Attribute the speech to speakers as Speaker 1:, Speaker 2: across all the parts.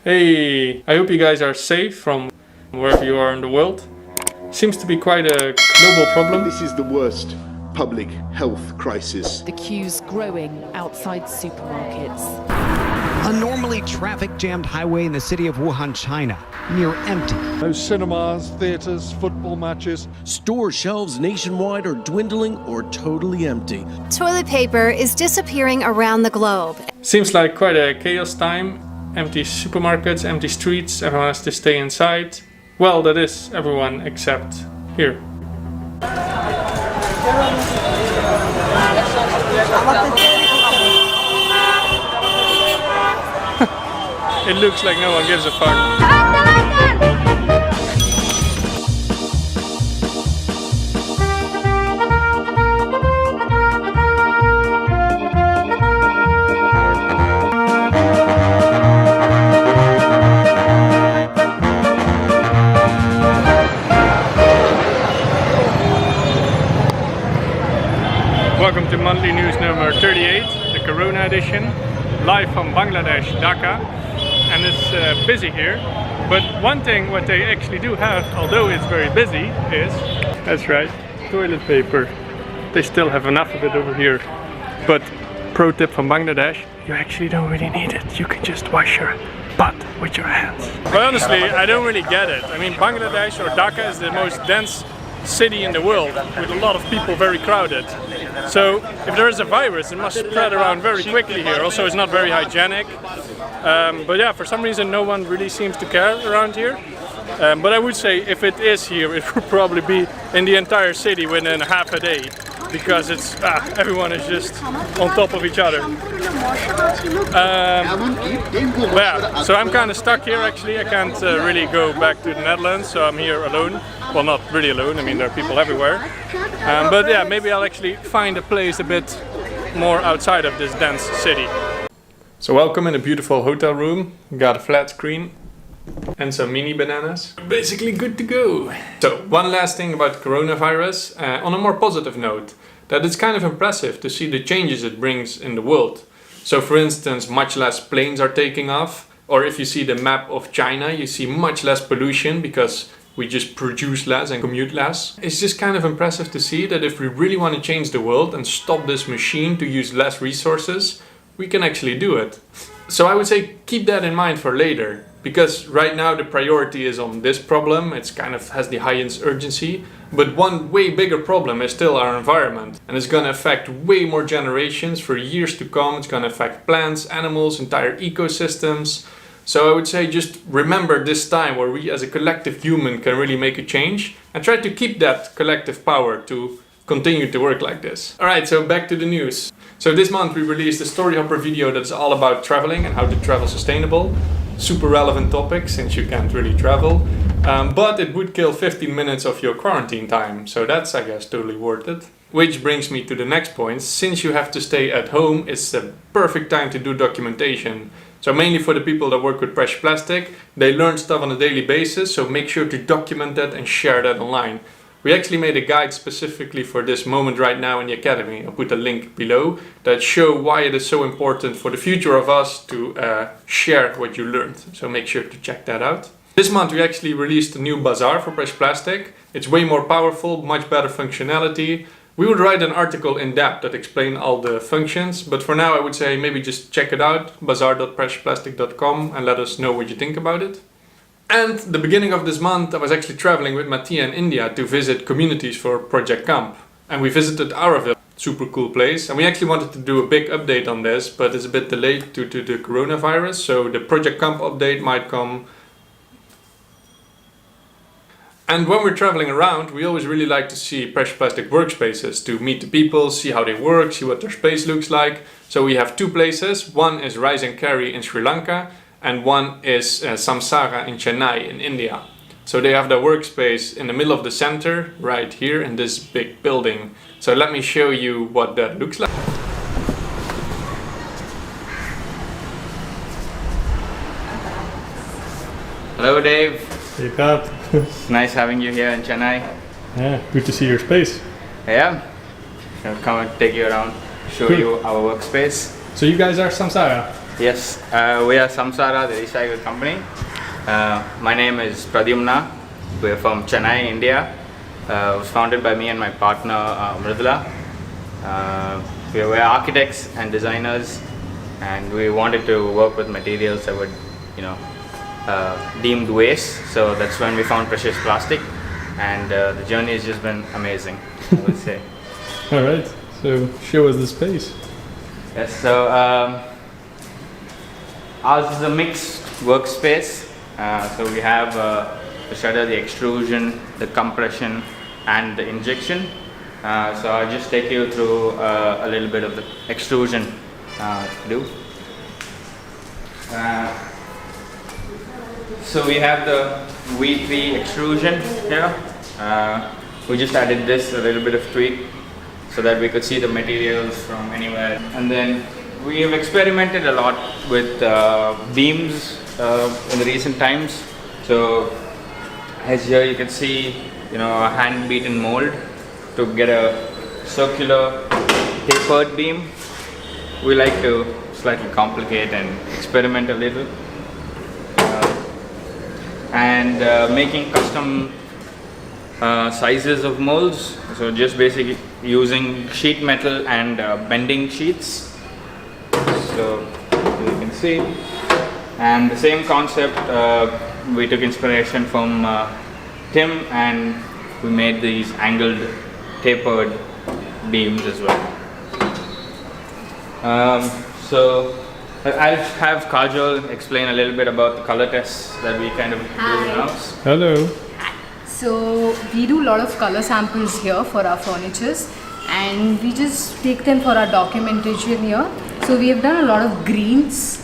Speaker 1: Hey, I hope you guys are safe from wherever you are in the world. Seems to be quite a global problem.
Speaker 2: This is the worst public health crisis.
Speaker 3: The queues growing outside supermarkets.
Speaker 4: A normally traffic-jammed highway in the city of Wuhan, China, near empty.
Speaker 5: No cinemas, theatres, football matches.
Speaker 6: Store shelves nationwide are dwindling or totally empty.
Speaker 7: Toilet paper is disappearing around the globe.
Speaker 1: Seems like quite a chaos time. Empty supermarkets, empty streets, everyone has to stay inside. Well, that is everyone except here. It looks like no one gives a fuck. Welcome to monthly news number 38, the Corona edition, live from Bangladesh, Dhaka. And it's busy here, but one thing what they actually do have, although it's very busy, is, that's right, toilet paper. They still have enough of it over here. But pro tip from Bangladesh, you actually don't really need it. You can just wash your butt with your hands. But honestly, I don't really get it. I mean, Bangladesh or Dhaka is the most dense city in the world, with a lot of people, very crowded. So if there is a virus, it must spread around very quickly here. Also, it's not very hygienic. But yeah, for some reason no one really seems to care around here. But I would say if it is here, it would probably be in the entire city within half a day, because it's everyone is just on top of each other. Yeah, so I'm kind of stuck here actually. I can't really go back to the Netherlands, so I'm here alone. Well, not really alone, I mean there are people everywhere. But yeah, maybe I'll actually find a place a bit more outside of this dense city. So welcome in a beautiful hotel room. Got a flat screen and some mini bananas. Basically good to go. So one last thing about coronavirus, on a more positive note, that it's kind of impressive to see the changes it brings in the world. So for instance, much less planes are taking off, or if you see the map of China, you see much less pollution because we just produce less and commute less. It's just kind of impressive to see that if we really want to change the world and stop this machine to use less resources, we can actually do it. So I would say keep that in mind for later, because right now the priority is on this problem. It's kind of has the highest urgency, but one way bigger problem is still our environment, and it's going to affect way more generations for years to come. It's going to affect plants, animals, entire ecosystems. So I would say just remember this time where we as a collective human can really make a change, and try to keep that collective power to continue to work like this. Alright, so back to the news. So this month we released a story hopper video that's all about traveling and how to travel sustainable. Super relevant topic since you can't really travel. But it would kill 15 minutes of your quarantine time. So that's, I guess, totally worth it. Which brings me to the next point. Since you have to stay at home, it's the perfect time to do documentation. So mainly for the people that work with fresh plastic, they learn stuff on a daily basis. So make sure to document that and share that online. We actually made a guide specifically for this moment right now in the academy. I'll put a link below that show why it is so important for the future of us to share what you learned. So make sure to check that out. This month we actually released a new bazaar for fresh plastic. It's way more powerful, much better functionality. We would write an article in depth that explain all the functions, but for now I would say maybe just check it out, bazaar.freshplastic.com, and let us know what you think about it. And the beginning of this month I was actually traveling with Mattia in India to visit communities for Project Camp. And we visited Auroville, super cool place. And we actually wanted to do a big update on this, but it's a bit delayed due to the coronavirus. So the Project Camp update might come. And when we're traveling around, we always really like to see fresh plastic workspaces, to meet the people, see how they work, see what their space looks like. So we have two places. One is Rise and Carry in Sri Lanka, and one is Samsara in Chennai in India. So they have their workspace in the middle of the center, right here in this big building. So let me show you what that looks like.
Speaker 8: Hello Dave.
Speaker 1: Hey Pat.
Speaker 8: Nice having you here in Chennai.
Speaker 1: Yeah, good to see your space.
Speaker 8: Yeah. I'll come and take you around, show you our workspace.
Speaker 1: So you guys are Samsara?
Speaker 8: Yes, we are Samsara, the recycle company. My name is Pradyumna. We are from Chennai, India. It was founded by me and my partner Mridula. We were architects and designers, and we wanted to work with materials that would, deemed waste. So that's when we found precious plastic, and the journey has just been amazing, I would say.
Speaker 1: All right. So show us the space.
Speaker 8: Yes. So ours is a mixed workspace. So we have the shredder, the extrusion, the compression, and the injection. So I'll just take you through a little bit of the extrusion to do. So we have the V3 extrusion here. We just added this, a little bit of tweak, so that we could see the materials from anywhere. And then we have experimented a lot with beams in the recent times. So as here you can see, a hand beaten mold to get a circular tapered beam. We like to slightly complicate and experiment a little, and making custom sizes of molds. So just basically using sheet metal and bending sheets, so you can see. And the same concept, we took inspiration from Tim, and we made these angled tapered beams as well. So I'll have Kajol explain a little bit about the color tests that we kind of do now.
Speaker 1: Hello.
Speaker 9: So we do a lot of color samples here for our furnitures, and we just take them for our documentation here. So we have done a lot of greens.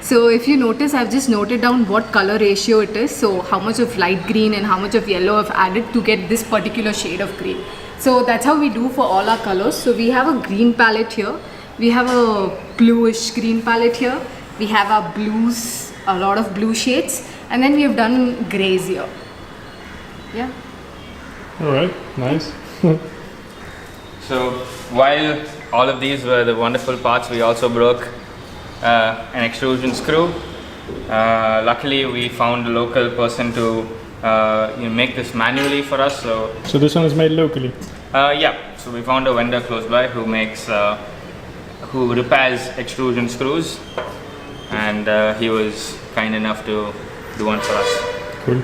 Speaker 9: So if you notice, I've just noted down what color ratio it is. So how much of light green and how much of yellow I've added to get this particular shade of green. So that's how we do for all our colors. So we have a green palette here. We have a bluish green palette here. We have our blues, a lot of blue shades. And then we have done grays here. Yeah.
Speaker 1: All right. Nice.
Speaker 8: So while all of these were the wonderful parts, we also broke an extrusion screw. Luckily, we found a local person to make this manually for us.
Speaker 1: So this one is made locally?
Speaker 8: Yeah. So we found a vendor close by who makes, who repairs extrusion screws, and he was kind enough to do one for us.
Speaker 1: Cool.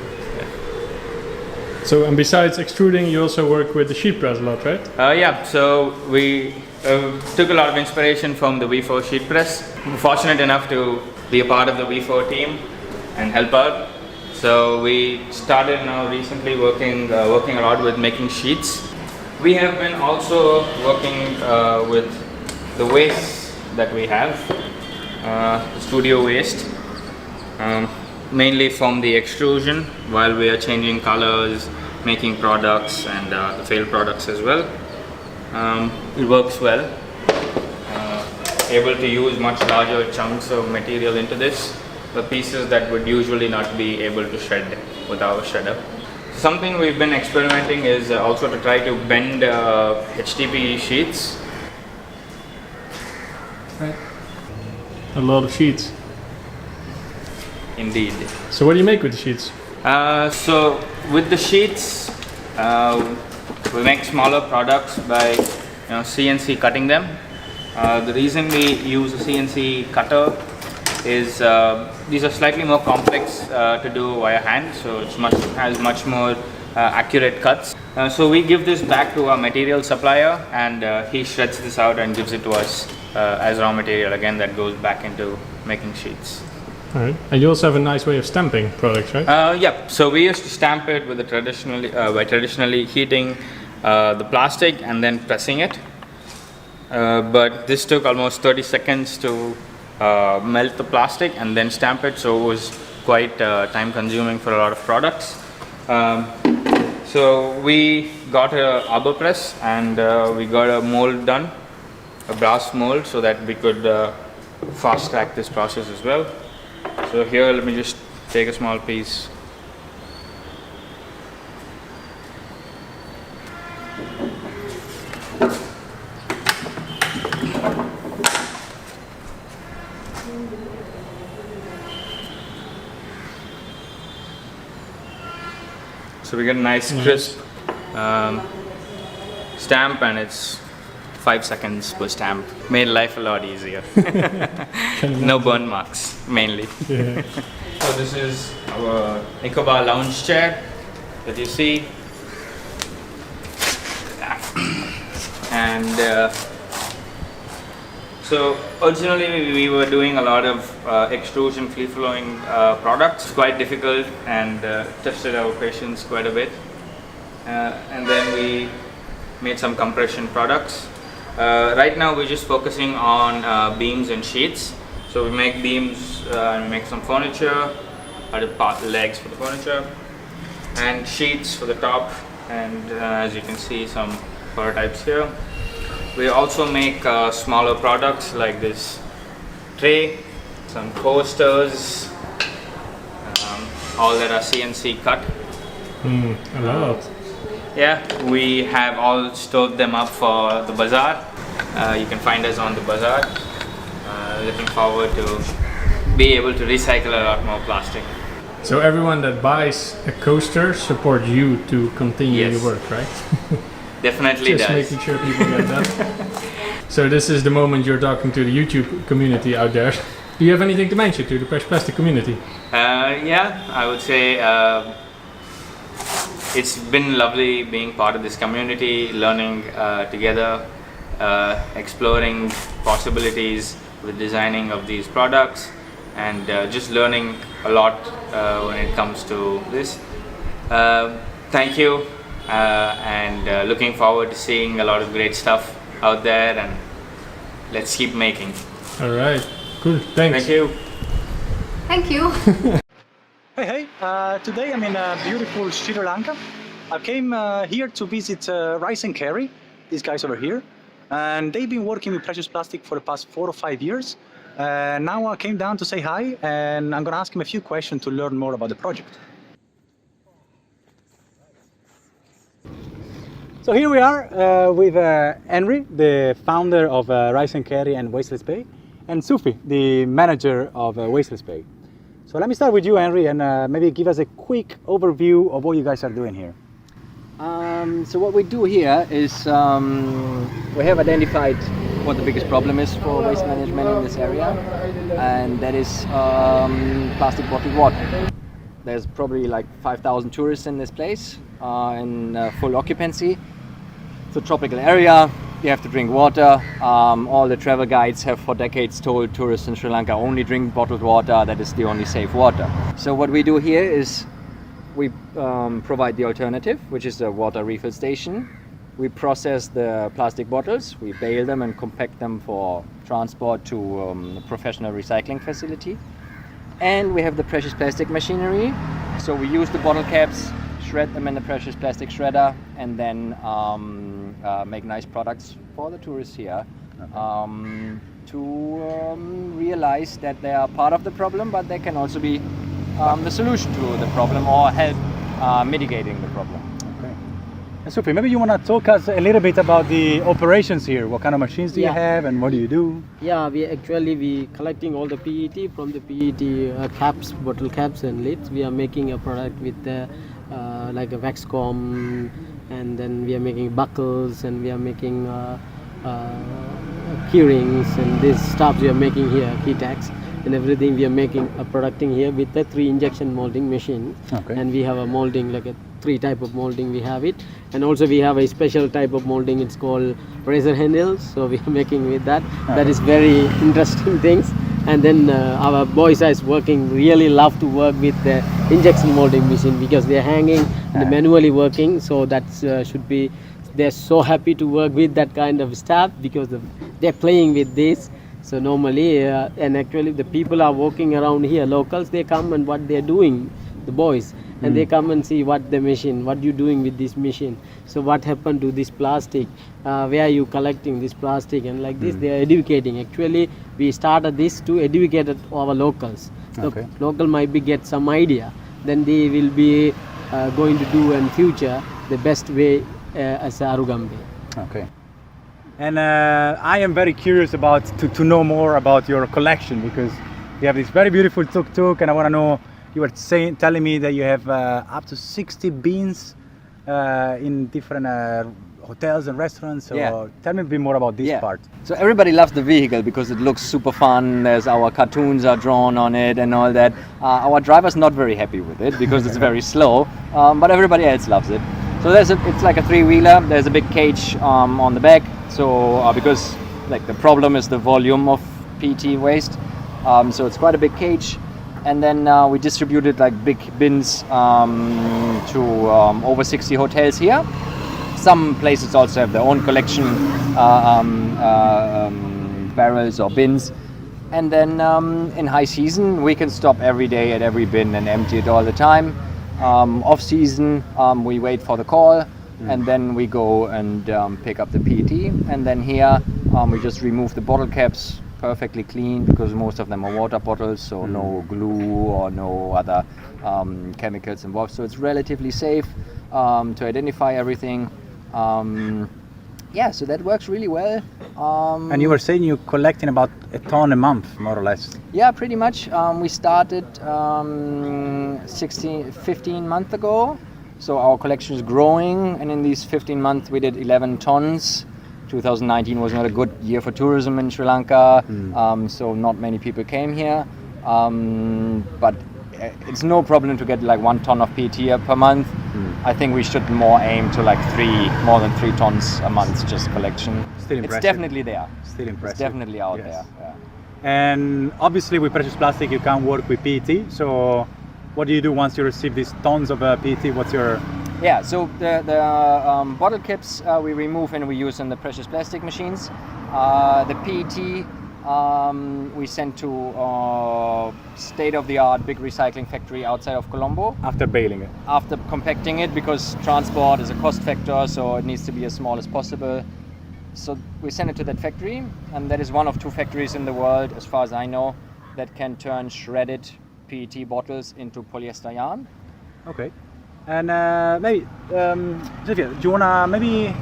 Speaker 1: So, and besides extruding, you also work with the sheet press a lot, right?
Speaker 8: Yeah, so we took a lot of inspiration from the V4 sheet press. We're fortunate enough to be a part of the V4 team and help out. So we started now recently working a lot with making sheets. We have been also working with the waste that we have, studio waste. Mainly from the extrusion, while we are changing colors, making products, and the failed products as well. It works well. Able to use much larger chunks of material into this, the pieces that would usually not be able to shred with our shredder. Something we've been experimenting is also to try to bend HDPE sheets.
Speaker 1: Right. A lot of sheets.
Speaker 8: Indeed.
Speaker 1: So what do you make with the sheets?
Speaker 8: So with the sheets, we make smaller products by CNC cutting them. The reason we use a CNC cutter is these are slightly more complex to do via hand, so it has much more accurate cuts. So we give this back to our material supplier, and he shreds this out and gives it to us as raw material again that goes back into making sheets.
Speaker 1: Alright, and you also have a nice way of stamping products, right?
Speaker 8: Yeah, so we used to stamp it with by traditionally heating the plastic and then pressing it. But this took almost 30 seconds to melt the plastic and then stamp it, so it was quite time consuming for a lot of products. So we got a arbor press, and we got a mold done, a brass mold, so that we could fast track this process as well. So here, let me just take a small piece. So we get a nice crisp stamp, and it's 5 seconds per stamp. Made life a lot easier. No burn marks, mainly.
Speaker 1: Yeah.
Speaker 8: So this is our Nicobar lounge chair that you see. And so originally we were doing a lot of extrusion free flowing products. Quite difficult, and tested our patience quite a bit. And then we made some compression products. Right now we're just focusing on beams and sheets. So we make beams and make some furniture, legs for the furniture, and sheets for the top, and as you can see, some prototypes here. We also make smaller products like this tray, some coasters, all that are CNC cut.
Speaker 1: A lot.
Speaker 8: Yeah, we have all stored them up for the bazaar. You can find us on the bazaar. Looking forward to be able to recycle a lot more plastic.
Speaker 1: So everyone that buys a coaster supports you to continue your work, right?
Speaker 8: Definitely
Speaker 1: Just
Speaker 8: does.
Speaker 1: making sure people get that. So this is the moment you're talking to the YouTube community out there. Do you have anything to mention to the Precious Plastic community?
Speaker 8: Yeah, I would say it's been lovely being part of this community, learning together, exploring possibilities with designing of these products, and just learning a lot when it comes to this. Thank you, and looking forward to seeing a lot of great stuff out there, and let's keep making.
Speaker 1: All right, cool, thanks.
Speaker 8: Thank you.
Speaker 7: Thank you.
Speaker 10: Hey, today I'm in beautiful Sri Lanka. I came here to visit Rice and Carry, these guys over here. And they've been working with precious plastic for the past 4 or 5 years. Now I came down to say hi, and I'm gonna ask him a few questions to learn more about the project. So here we are with Henry, the founder of Rice and Carry and Wasteless Bay, and Sufi, the manager of Wasteless Bay. So let me start with you, Henry, and maybe give us a quick overview of what you guys are doing here.
Speaker 11: So what we do here is we have identified what the biggest problem is for waste management in this area, and that is plastic bottled water. There's probably like 5,000 tourists in this place in full occupancy. It's a tropical area. You have to drink water. All the travel guides have for decades told tourists in Sri Lanka only drink bottled water. That is the only safe water. So what we do here is we provide the alternative, which is a water refill station. We process the plastic bottles, we bale them and compact them for transport to a professional recycling facility. And we have the precious plastic machinery. So we use the bottle caps, shred them in the precious plastic shredder, and then make nice products for the tourists here to realize that they are part of the problem, but they can also be the solution to the problem or help mitigating the problem.
Speaker 10: Okay. And Sophie, maybe you want to talk us a little bit about the operations here. What kind of machines do you have, and what do you do?
Speaker 12: Yeah, we collecting all the PET from the PET caps, bottle caps and lids. We are making a product with like a wax comb, and then we are making buckles, and we are making key rings, and this stuff we are making here, key tags and everything. We are making a producting here with the 3 injection molding machine. Okay. And we have a molding, like a 3 type of molding we have it, and also we have a special type of molding, it's called razor handles, so we are making with that. That is very interesting things. And then our boys are working, really love to work with the injection molding machine because they are hanging and manually working, so that should be, they're so happy to work with that kind of stuff because they're playing with this. So normally, and actually the people are walking around here, locals, they come and what they're doing, the boys, and they come and see what the machine, what you doing with this machine. So what happened to this plastic, where are you collecting this plastic, and like this they are educating. Actually we started this to educate our locals. Okay. The local might be get some idea, then they will be going to do in future the best way as Arugambe.
Speaker 10: Okay. And I am very curious about to know more about your collection, because you have this very beautiful tuk-tuk, and I want to know you were telling me that you have up to 60 bins in different hotels and restaurants. So
Speaker 11: Yeah.
Speaker 10: tell me a bit more about this part.
Speaker 11: So everybody loves the vehicle because it looks super fun. There's our cartoons are drawn on it and all that. Our driver's not very happy with it because it's very slow, but everybody else loves it. So it's like a three-wheeler. There's a big cage on the back. So because like the problem is the volume of PET waste. So it's quite a big cage. And then we distributed like big bins to over 60 hotels here. Some places also have their own collection barrels or bins. And then in high season, we can stop every day at every bin and empty it all the time. Off season, we wait for the call and then we go and pick up the PET. And then here, we just remove the bottle caps, perfectly clean because most of them are water bottles, so no glue or no other chemicals involved. So it's relatively safe to identify everything. Yeah, so that works really well.
Speaker 10: And you were saying you're collecting about a ton a month, more or less.
Speaker 11: Yeah, pretty much. We started 15 months ago. So our collection is growing, and in these 15 months we did 11 tons. 2019 was not a good year for tourism in Sri Lanka, so not many people came here. But it's no problem to get like 1 ton of PET here per month. I think we should more aim to like more than 3 tons a month just collection.
Speaker 10: Still impressive.
Speaker 11: It's definitely there.
Speaker 10: Still impressive.
Speaker 11: It's definitely out there. Yeah.
Speaker 10: And obviously with precious plastic you can't work with PET. So what do you do once you receive these tons of PET? What's your...
Speaker 11: Yeah, so the bottle caps we remove and we use in the precious plastic machines. The PET we send to state-of-the-art big recycling factory outside of Colombo.
Speaker 10: After baling it?
Speaker 11: After compacting it, because transport is a cost factor, so it needs to be as small as possible. So we send it to that factory, and that is one of 2 factories in the world, as far as I know, that can turn shredded PET bottles into polyester yarn.
Speaker 10: Okay. And maybe, Zofia, do you want to maybe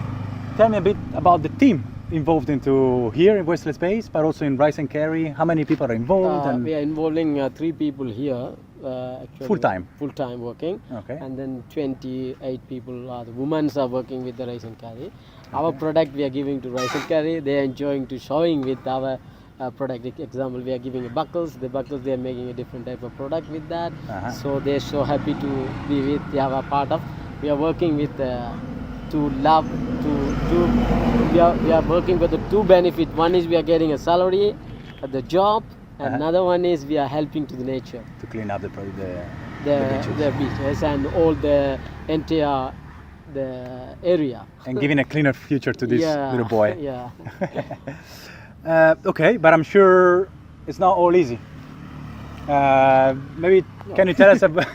Speaker 10: tell me a bit about the team involved into here in Westlake Space, but also in Rise and Carry? How many people are involved?
Speaker 12: We are involving 3 people here. Actually,
Speaker 10: Full-time?
Speaker 12: Full-time working.
Speaker 10: Okay.
Speaker 12: And then 28 people are the women are working with the Rise and Carry. Our product we are giving to Rise and Carry. They are enjoying to showing with our product. Example, we are giving buckles. The buckles they are making a different type of product with that. So they are so happy to be with. They have a part of. We are working with we are working with the 2 benefits. One is we are getting a salary at the job. Another one is we are helping to the nature.
Speaker 10: To clean up the
Speaker 12: beaches and all the entire the area.
Speaker 10: And giving a cleaner future to this little boy.
Speaker 12: Yeah.
Speaker 10: Okay, but I'm sure it's not all easy. Maybe can you tell us about,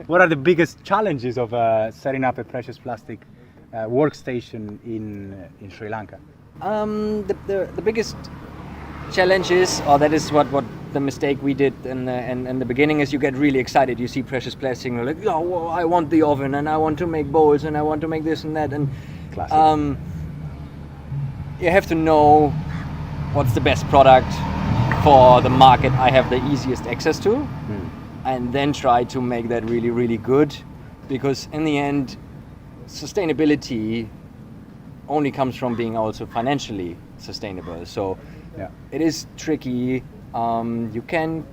Speaker 10: what are the biggest challenges of setting up a precious plastic workstation in Sri Lanka?
Speaker 11: The biggest challenge is, or that is what the mistake we did in the beginning, is you get really excited. You see precious plastic, and you're like, oh, well, I want the oven, and I want to make bowls, and I want to make this and that, and you have to know what's the best product for the market I have the easiest access to, and then try to make that really, really good, because in the end, sustainability only comes from being also financially sustainable. So it is tricky. You can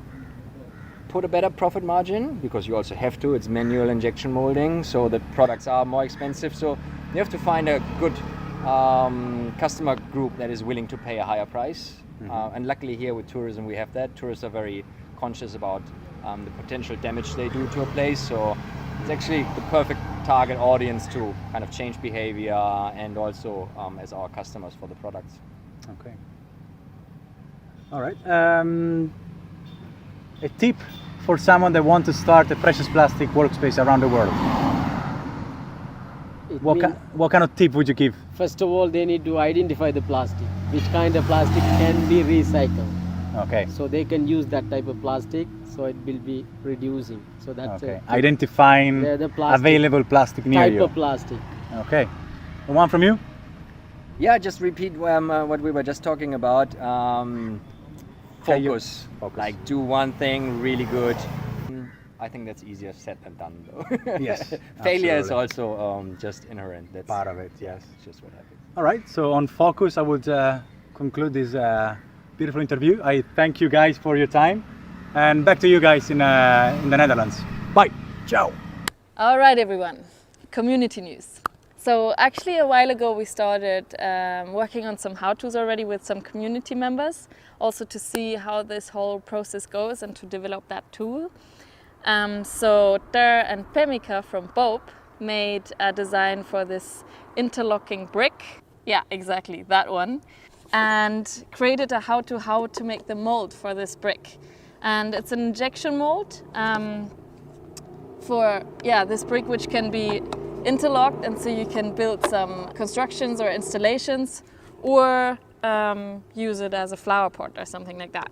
Speaker 11: put a better profit margin because you also have to. It's manual injection molding, so the products are more expensive. So you have to find a good customer group that is willing to pay a higher price. And luckily here with tourism we have that. Tourists are very conscious about the potential damage they do to a place. So it's actually the perfect target audience to kind of change behavior and also as our customers for the products.
Speaker 10: Okay. All right. A tip for someone that wants to start a precious plastic workspace around the world. What kind of tip would you give?
Speaker 12: First of all, they need to identify the plastic, which kind of plastic can be recycled.
Speaker 10: Okay.
Speaker 12: So they can use that type of plastic, so it will be reducing. So that's
Speaker 10: identifying
Speaker 12: the plastic,
Speaker 10: available plastic near you.
Speaker 12: Type of plastic.
Speaker 10: Okay. One from you?
Speaker 11: Yeah, just repeat what we were just talking about. Focus. Like do one thing really good. I think that's easier said than done, though.
Speaker 10: Yes,
Speaker 11: Failure is
Speaker 10: absolutely.
Speaker 11: also just inherent. That's
Speaker 10: Part of it, yes.
Speaker 11: just what happens.
Speaker 10: All right, so on Focus, I would conclude this beautiful interview. I thank you guys for your time, and back to you guys in the Netherlands. Bye. Ciao.
Speaker 13: All right, everyone. Community news. So actually a while ago we started working on some how-tos already with some community members, also to see how this whole process goes and to develop that tool. So Ter and Pemika from Bope made a design for this interlocking brick. Yeah, exactly, that one. And created a how to make the mold for this brick. And it's an injection mold for this brick, which can be interlocked, and so you can build some constructions or installations, or use it as a flower pot or something like that.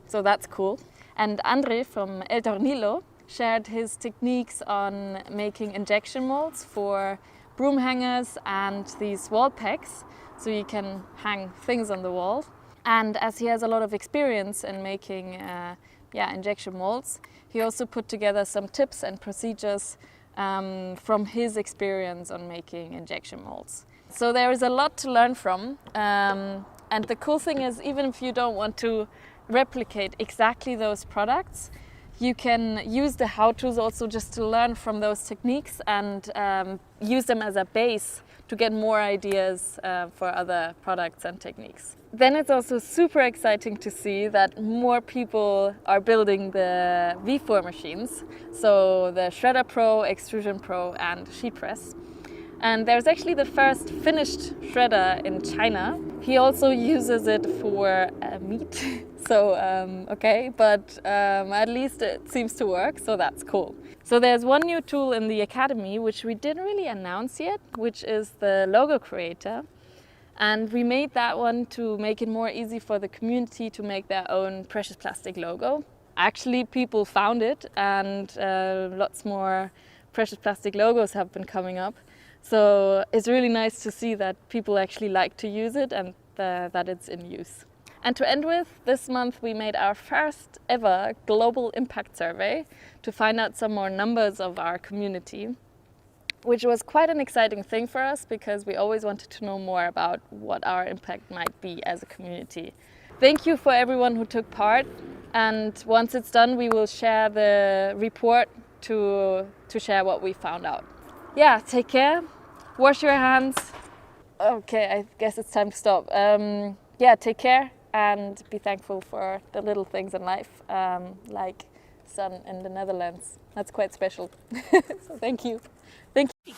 Speaker 13: So that's cool. And Andre from El Tornillo shared his techniques on making injection molds for broom hangers and these wall pegs, so you can hang things on the wall. And as he has a lot of experience in making injection molds, he also put together some tips and procedures from his experience on making injection molds. So there is a lot to learn from, and the cool thing is, even if you don't want to replicate exactly those products, you can use the how-tos also just to learn from those techniques and use them as a base to get more ideas for other products and techniques. Then it's also super exciting to see that more people are building the V4 machines, so the Shredder Pro, Extrusion Pro and Sheet Press. And there's actually the first finished shredder in China. He also uses it for meat, so but at least it seems to work, so that's cool. So there's one new tool in the Academy which we didn't really announce yet, which is the logo creator. And we made that one to make it more easy for the community to make their own precious plastic logo. Actually, people found it, and lots more precious plastic logos have been coming up. So it's really nice to see that people actually like to use it and that it's in use. And to end with, this month we made our first ever global impact survey to find out some more numbers of our community, which was quite an exciting thing for us because we always wanted to know more about what our impact might be as a community. Thank you for everyone who took part, and once it's done we will share the report to share what we found out. Yeah, take care, wash your hands. Okay, I guess it's time to stop. Take care and be thankful for the little things in life, like sun in the Netherlands. That's quite special. So thank you. Thank you.